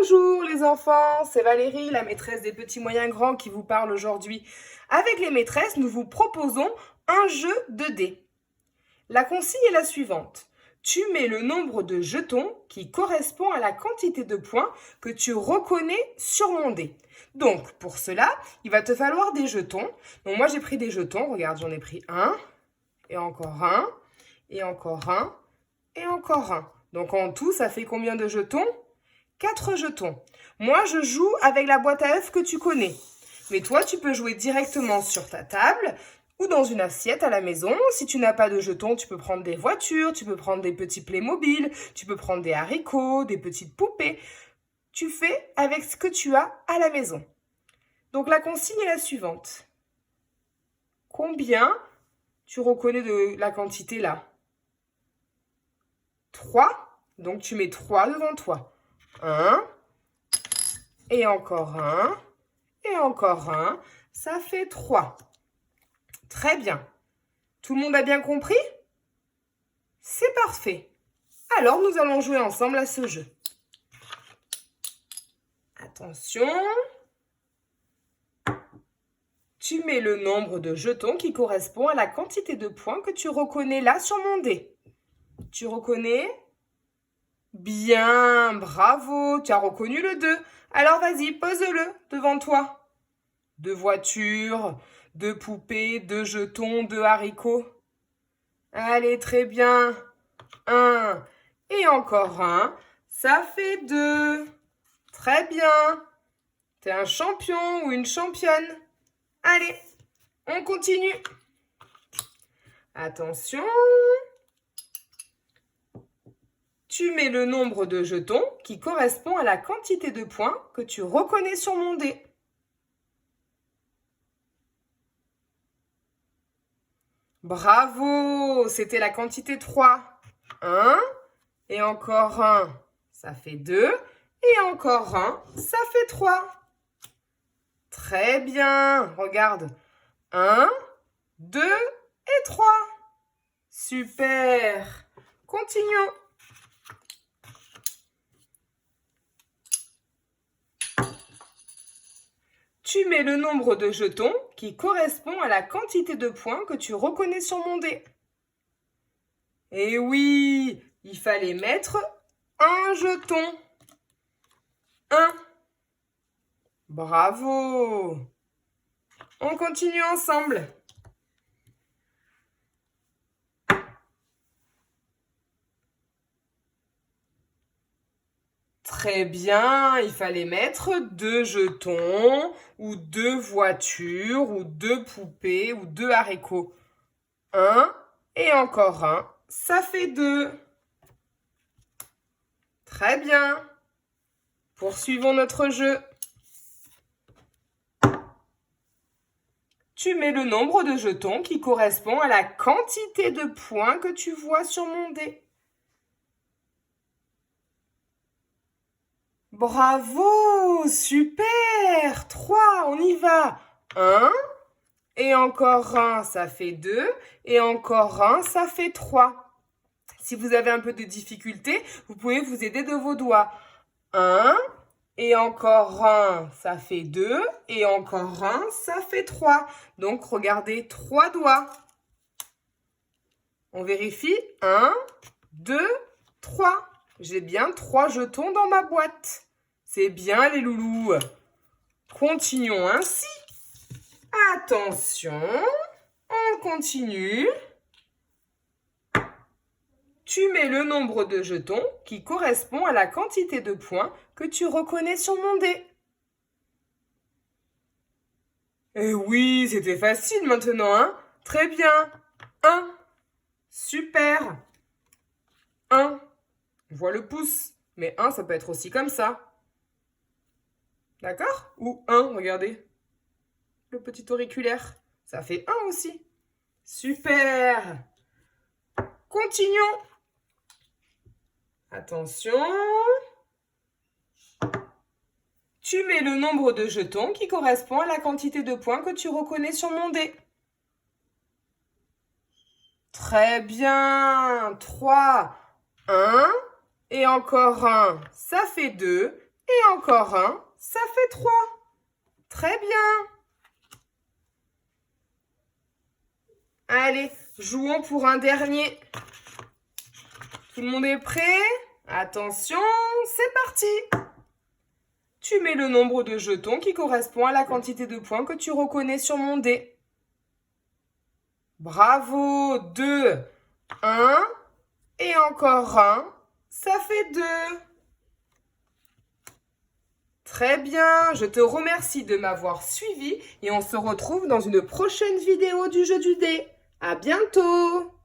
Bonjour les enfants, c'est Valérie, la maîtresse des petits moyens grands qui vous parle aujourd'hui. Avec les maîtresses, nous vous proposons un jeu de dés. La consigne est la suivante. Tu mets le nombre de jetons qui correspond à la quantité de points que tu reconnais sur mon dé. Donc, pour cela, il va te falloir des jetons. Donc, moi, j'ai pris des jetons. Regarde, j'en ai pris un, et encore un, et encore un, et encore un. Donc, en tout, ça fait combien de jetons ? 4 jetons. Moi, je joue avec la boîte à œufs que tu connais. Mais toi, tu peux jouer directement sur ta table ou dans une assiette à la maison. Si tu n'as pas de jetons, tu peux prendre des voitures, tu peux prendre des petits Playmobil, tu peux prendre des haricots, des petites poupées. Tu fais avec ce que tu as à la maison. Donc, la consigne est la suivante. Combien tu reconnais de la quantité là ? 3. Donc, tu mets 3 devant toi. 1, et encore un, et encore un, ça fait 3. Très bien. Tout le monde a bien compris ? C'est parfait. Alors, nous allons jouer ensemble à ce jeu. Attention. Tu mets le nombre de jetons qui correspond à la quantité de points que tu reconnais là sur mon dé. Tu reconnais ? Bien, bravo, tu as reconnu le 2. Alors vas-y, pose-le devant toi. 2 voitures, 2 poupées, 2 jetons, 2 haricots. Allez, très bien. 1 et encore un, ça fait 2. Très bien. T'es un champion ou une championne. Allez, on continue. Attention. Tu mets le nombre de jetons qui correspond à la quantité de points que tu reconnais sur mon dé. Bravo, c'était la quantité 3. 1 et encore un, ça fait 2. Et encore un, ça fait 3. Très bien, regarde. 1, 2 et 3. Super. Continuons. Tu mets le nombre de jetons qui correspond à la quantité de points que tu reconnais sur mon dé. Eh oui, il fallait mettre un jeton. 1. Bravo. On continue ensemble. Très bien, il fallait mettre 2 jetons, ou 2 voitures, ou 2 poupées, ou 2 haricots. 1 et encore un, ça fait 2. Très bien. Poursuivons notre jeu. Tu mets le nombre de jetons qui correspond à la quantité de points que tu vois sur mon dé. Bravo, super, 3, on y va. 1, et encore un, ça fait 2, et encore un, ça fait 3. Si vous avez un peu de difficulté, vous pouvez vous aider de vos doigts. 1, et encore un, ça fait 2, et encore un, ça fait 3. Donc, regardez, 3 doigts. On vérifie. 1, 2, 3. J'ai bien 3 jetons dans ma boîte. C'est bien les loulous. Continuons ainsi. Attention, on continue. Tu mets le nombre de jetons qui correspond à la quantité de points que tu reconnais sur mon dé. Eh oui, c'était facile maintenant, hein ? Très bien. 1. Super. 1. On voit le pouce. Mais 1, ça peut être aussi comme ça. D'accord ? Ou 1, regardez. Le petit auriculaire. Ça fait 1 aussi. Super. Continuons. Attention. Tu mets le nombre de jetons qui correspond à la quantité de points que tu reconnais sur mon dé. Très bien. 3, 1, et encore un, ça fait 2. Et encore un, ça fait 3. Très bien. Allez, jouons pour un dernier. Tout le monde est prêt? Attention, c'est parti. Tu mets le nombre de jetons qui correspond à la quantité de points que tu reconnais sur mon dé. Bravo, 2, 1, et encore un, ça fait 2. Très bien, je te remercie de m'avoir suivi et on se retrouve dans une prochaine vidéo du jeu du dé. À bientôt!